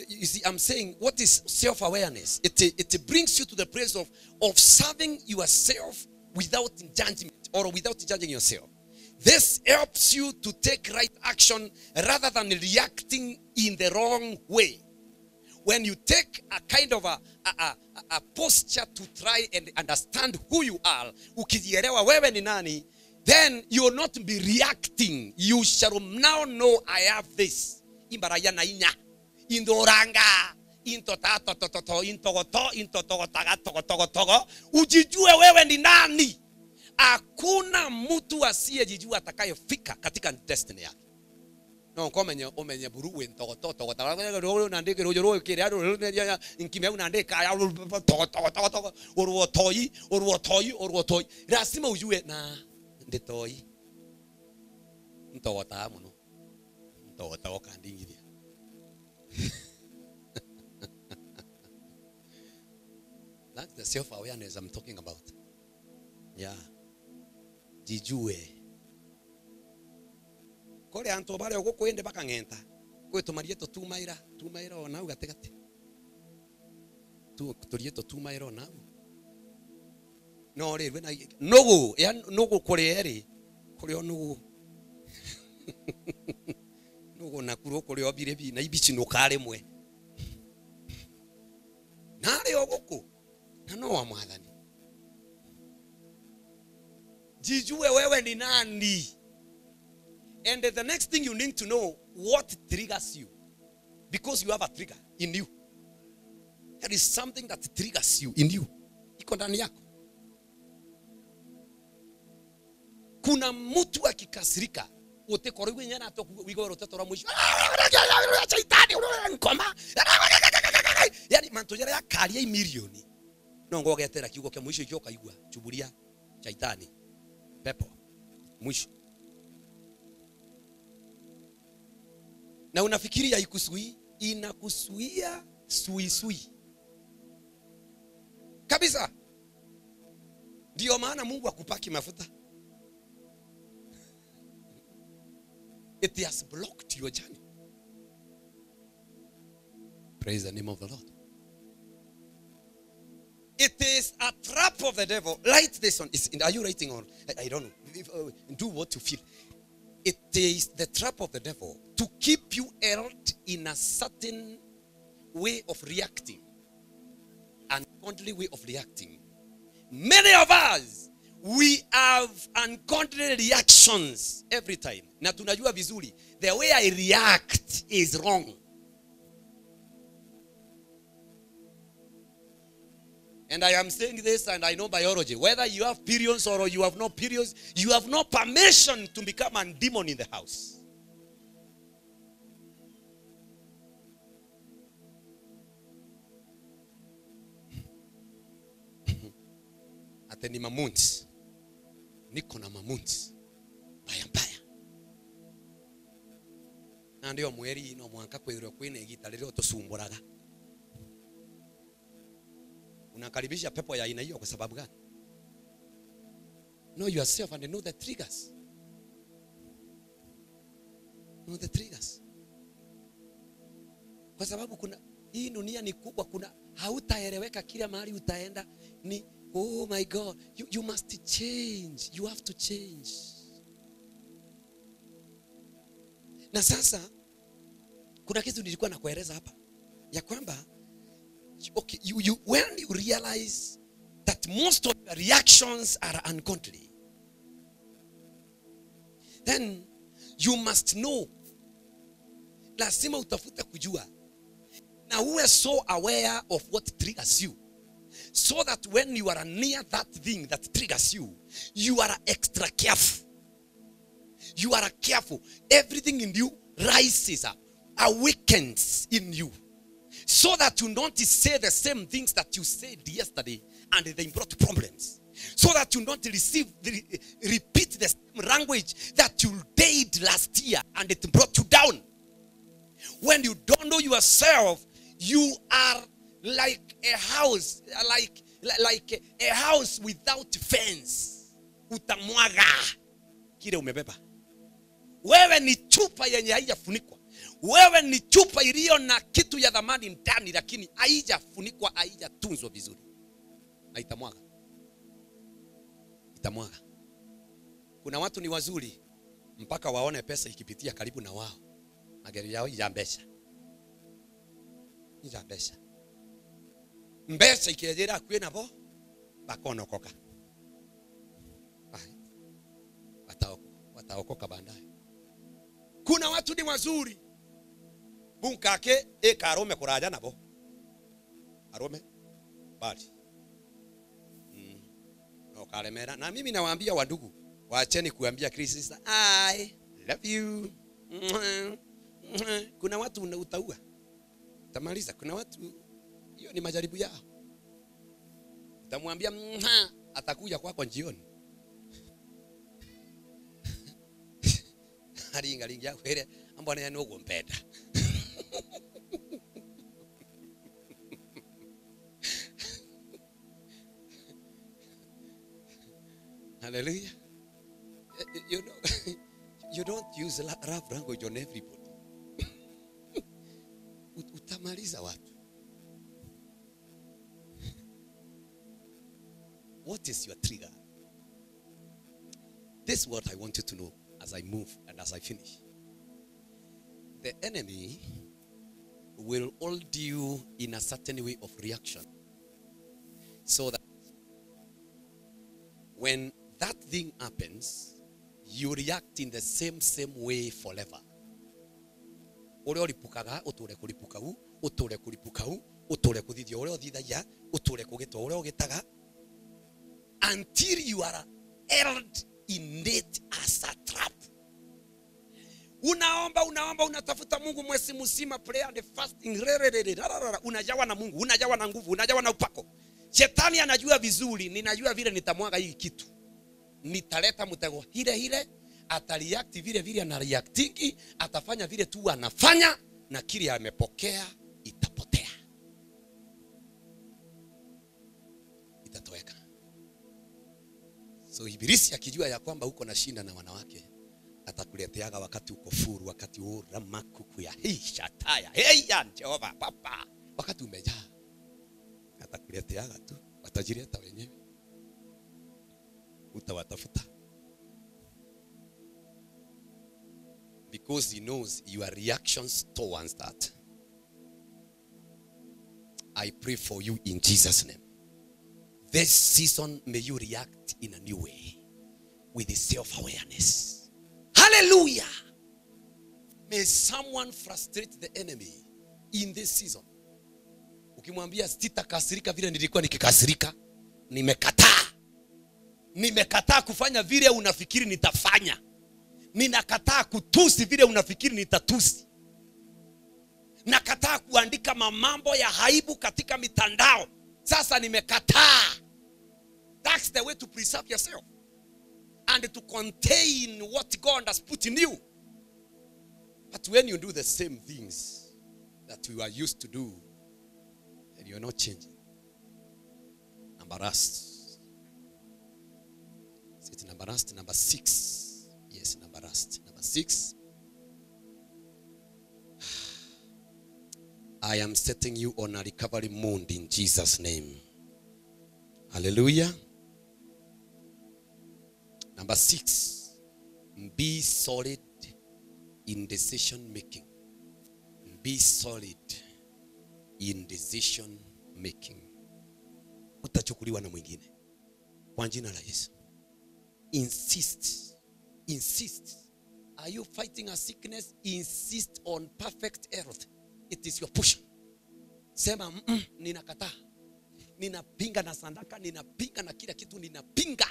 You see, I'm saying, what is self-awareness? It brings you to the place of observing yourself without judgment or without judging yourself. This helps you to take right action rather than reacting in the wrong way. When you take a kind of a posture to try and understand who you are, ukijielewa wewe ni nani, then you will not be reacting. You shall now know I have this. Imbaraya na inya. Indoranga. Intototo. Ujijue wewe ni nani. Hakuna mtu asiyejijua atakayefika katika destiny yake. No omenye buruwe ntototo na ndeke rojoro kire ado nkime una ndeka ya tototo orwotoi lazima ujue na ndetoi ntota muno ntota okandingiria. That's the self-awareness I'm talking about. Yeah. Jijue. Kole anto bare ogokwende bakangenta. Kwe tumarie to tumaira ona ugategate. Turie to tumaira ona. No rerwe na nogo ya nogo kore eri. Kore onugo. Nogo nakuro kore obirebi na ibichi no kare mwe. Nare ogoko. No wa mwathani. Jijue wewe ni nani. And the next thing you need to know, what triggers you. Because you have a trigger in you. There is something that triggers you in you. Iko ndani yako. Kuna mtu akikasirika, wote koriwe nyana atoku wigo roteto ra mwisho. Chaitani nkoma. Yani mantojera ya karia milioni. No ngogetera kiugo kia mwisho ikyo kaigwa. Chuburia chaitani. Pepo. Mwisho. Na unafikiria ikusui, inakusuia sui. Kabisa. Ndio maana Mungu akupaki mafuta. It has blocked your journey. Praise the name of the Lord. It is a trap of the devil. Write this on. Are you writing on? I don't know. Do what you feel. It is the trap of the devil to keep you held in a certain way of reacting. An ungodly way of reacting. Many of us, we have ungodly reactions every time. Na tunajua vizuri, the way I react is wrong. And I am saying this, and I know biology. Whether you have periods or you have no periods, you have no permission to become a demon in the house. Ateni mamunti. Niko na mamunti. Mbaya. Na ndio mweri no mwanka kwithirwa kwina igita ririo tusumburaga. Unakaribisha pepo ya aina hiyo kwa sababu gani? Know yourself and know the triggers. Know the triggers. Kwa sababu kuna hii dunia ni kubwa, kuna hautaeleweka kila mahali utaenda ni oh my God, you must change. You have to change. Na sasa kuna kitu nilikuwa nakueleza hapa ya kwamba okay, when you realize that most of your reactions are ungodly, then you must know, lazima utafuta kujua na uwe so aware of what triggers you, so that when you are near that thing that triggers you, you are extra careful. You are careful. Everything in you rises up, awakens in you, so that you don't say the same things that you said yesterday and they brought problems. So that you don't repeat the same language that you did last year and it brought you down. When you don't know yourself, you are like a house, like a house without fence. Utamwaga kile umebeba. Wewe ni chupa yenye haijafunikwa. Wewe ni chupa iliyo na kitu ya dhamani ndani lakini haijafunikwa, haijatunzwa vizuri. Na itamwaga. Itamwaga. Kuna watu ni wazuri mpaka waone pesa ikipitia karibu na wao. Magari yao ijambesha. Ijambesha. Mbesha ikirejera kwe nabo bakonokoka. Wataokoka baadaye. Kuna watu ni wazuri. Bunkake karome kuraja nabo. Arome bali. No kalemera. Na mimi nawaambia wandugu, waacheni kuambia Kristo, I love you. Kuna watu utaua. Tamaliza, kuna watu hiyo ni majaribu yao. Utamwambia atakuja kwako jioni. Haringa yako ile ambona yani ugompenda. Hallelujah. You don't use love language on everybody. Utamaliza watu. What is your trigger? This is what I want you to know as I move and as I finish. The enemy will hold you in a certain way of reaction. So that when that thing happens, you react in the same way forever. Ore olipukaga, utore kulipuka u, utore kulipuka u, utore kuthithia ore othithagia, utore kugita ore ogitaga, until you are held in it as a trap. Unaomba, unatafuta Mungu mwezi mzima, prayer and fasting, unajawa na Mungu, unajawa na nguvu, unajawa na upako. Shetani anajua vizuri, ninajua vile nitamwaga hii kitu. Nitaleta mtego hile, atareact vile anareactingi, atafanya vile tu anafanya, na kile amepokea itapotea. Itatoweka. So ibilisi akijua ya kwamba uko na shinda na wanawake, atakuleteaga wakati uko furu, wakati uramakuku ya hishataya, heya Jehova papa, wakati umejaa atakuleteaga tu, watajileta wenyewe, utawatafuta, because he knows your reactions towards that. I pray for you in Jesus' name. This season, may you react in a new way with the self-awareness. Hallelujah. May someone frustrate the enemy in this season. Ukimwambia sitakasirika vile nilikuwa nikikasirika, nimekataa kufanya vile unafikiri nitafanya, ninakataa kutusi vile unafikiri nitatusi, nakataa kuandika mambo ya haibu katika mitandao, sasa nimekataa. That's the way to preserve yourself and to contain what God has put in you. But when you do the same things that you are used to do, and you're not changing, embarrassed. Is it embarrassed? Number 6. Yes, embarrassed. Number 6. I am setting you on a recovery mode in Jesus' name. Hallelujah. Number 6. Be solid in decision making. Be solid in decision making. Utachukuliwa na mwingine kwa jina la Yesu. Insist. Are you fighting a sickness? Insist on perfect health. It is your portion. Sema ninakataa. Ninapinga na sadaka, ninapinga na kila kitu, ninapinga.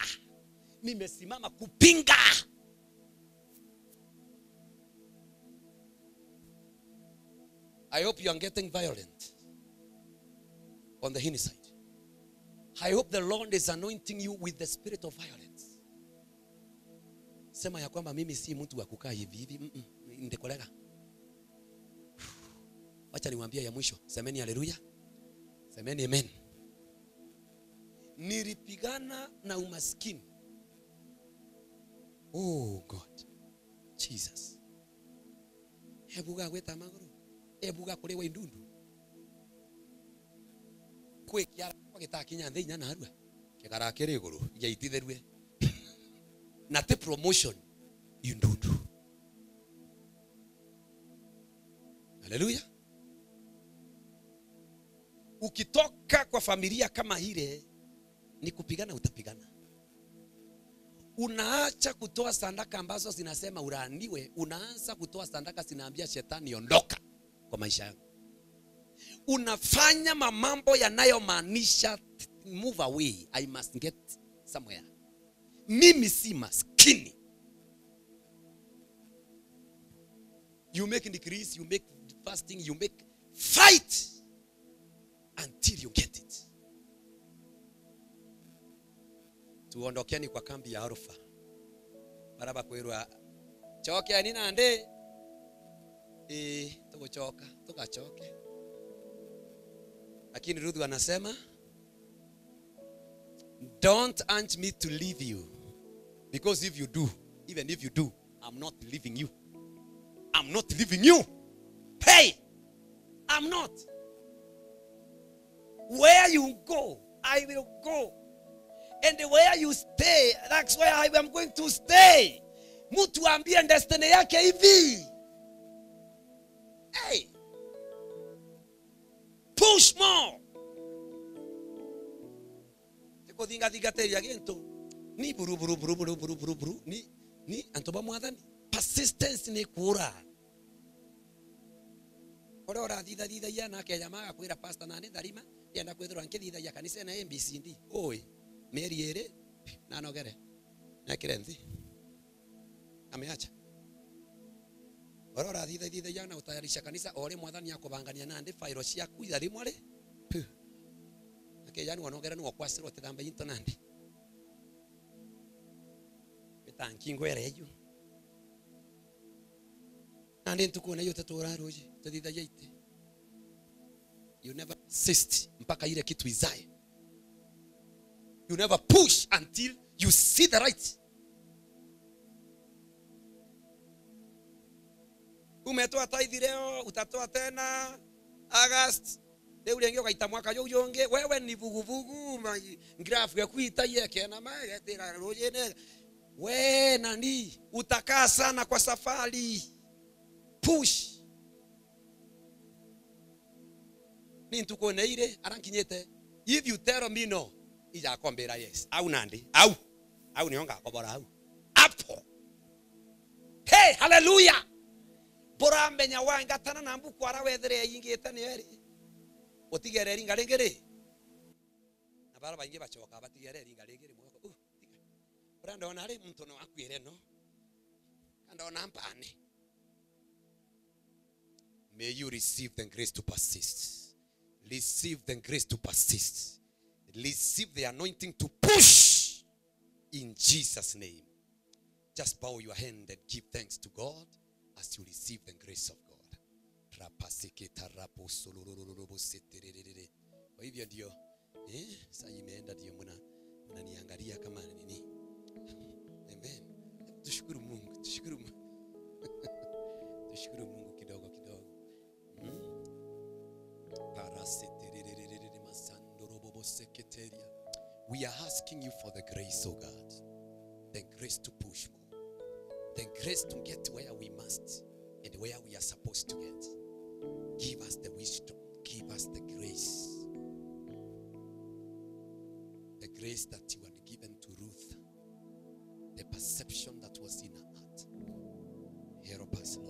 Nimesimama kupinga. I hope you are getting violent on the inside. I hope the Lord is anointing you with the spirit of violence. Sema ya kwamba mimi si mtu wa kukaa hivi. Ndekolega. Wacha niwaambie ya mwisho. Semeni haleluya. Semeni amen. Nilipigana na umaskini. Oh God. Jesus. Hebuga gweta maguru. Ebuga kulewa indundu. Kwe kiara kwa gitakinya nthi nyana arua. Kigara kiri iguru yaititherwe. Na te promotion indundu. Hallelujah. Ukitoka kwa familia kama ile, ni kupigana utapigana. Unaacha kutoa sadaka ambazo zinasema ulaaniwe, unaanza kutoa sadaka zinaambia shetani ondoka kwa maisha yangu. Unafanya mambo yanayomaanisha move away, I must get somewhere. Mimi si maskini. You make decrease, you make fasting, you make fight until you get it. Tuondokeni kwa kambi ya Alpha. Baraba kwirwa choke ni nande. Tukachoke. Lakini Ruth anasema, don't urge me to leave you, because if you do, even if you do, I'm not leaving you. I'm not leaving you. Hey, I'm not. Where you go, I will go. And where you stay, that's where I am going to stay. Mtu ambie destiny yake hivi. Hey. Push more. ninga thigateria gintu ni buru ni antoba mwathani persistence ni kura ora ora thitha ya na ke jama kwira pastor na ni darima yenda kwithira nkithitha ya kanisa na MBCD oi meri ere na nogere na kirenthi ameacha ora ora thitha ya na utayarisha kanisa ore mwathani akubangania na ndi fairo cia kuitha rimwe ri ake yani wanogera ni wakwasirwo tithamba into nandi bitanki ngwere eju nandi ntukuna yote turaroje tithitha yaite you never persist mpaka ile kitu izae. You never push until you see the right. Umetoa tithe leo utatoa tena August. Leo uliingia kaita mwaka yonge wewe ni vuguvugu graph ya kuita yake na magetera rojene. We nani utakaa sana kwa safari. Push. Ni ntukone ile arankinyete. If you tell me no, ija kombera yes. Au nandi. Au nionga kobora au. Apo. Hey, hallelujah. Bora menya wanga tana na mbuku ara wethere yingite ni eri. Otigere ringa rengere. Na bara bainge bachoka batigere ringa rengere mwako. Bora ndona ari muntu no akwire no. Kandona mpane. May you receive the grace to persist. Receive the grace to persist. Receive the anointing to push. In Jesus' name. Just bow your hand and give thanks to God as you receive the grace of God. Kwa hivyo ndio sasa imeenda ndio mnaniangalia kama nini. Amen. Tushukuru Mungu, tushukuru Mungu. Tushukuru Mungu kidogo kidogo. We are asking you for the grace, oh God. The grace to push more. The grace to get where we must and where we are supposed to get. Give us the wisdom. Give us the grace. The grace that you had given to Ruth. The perception that was in her heart. Help us, Lord.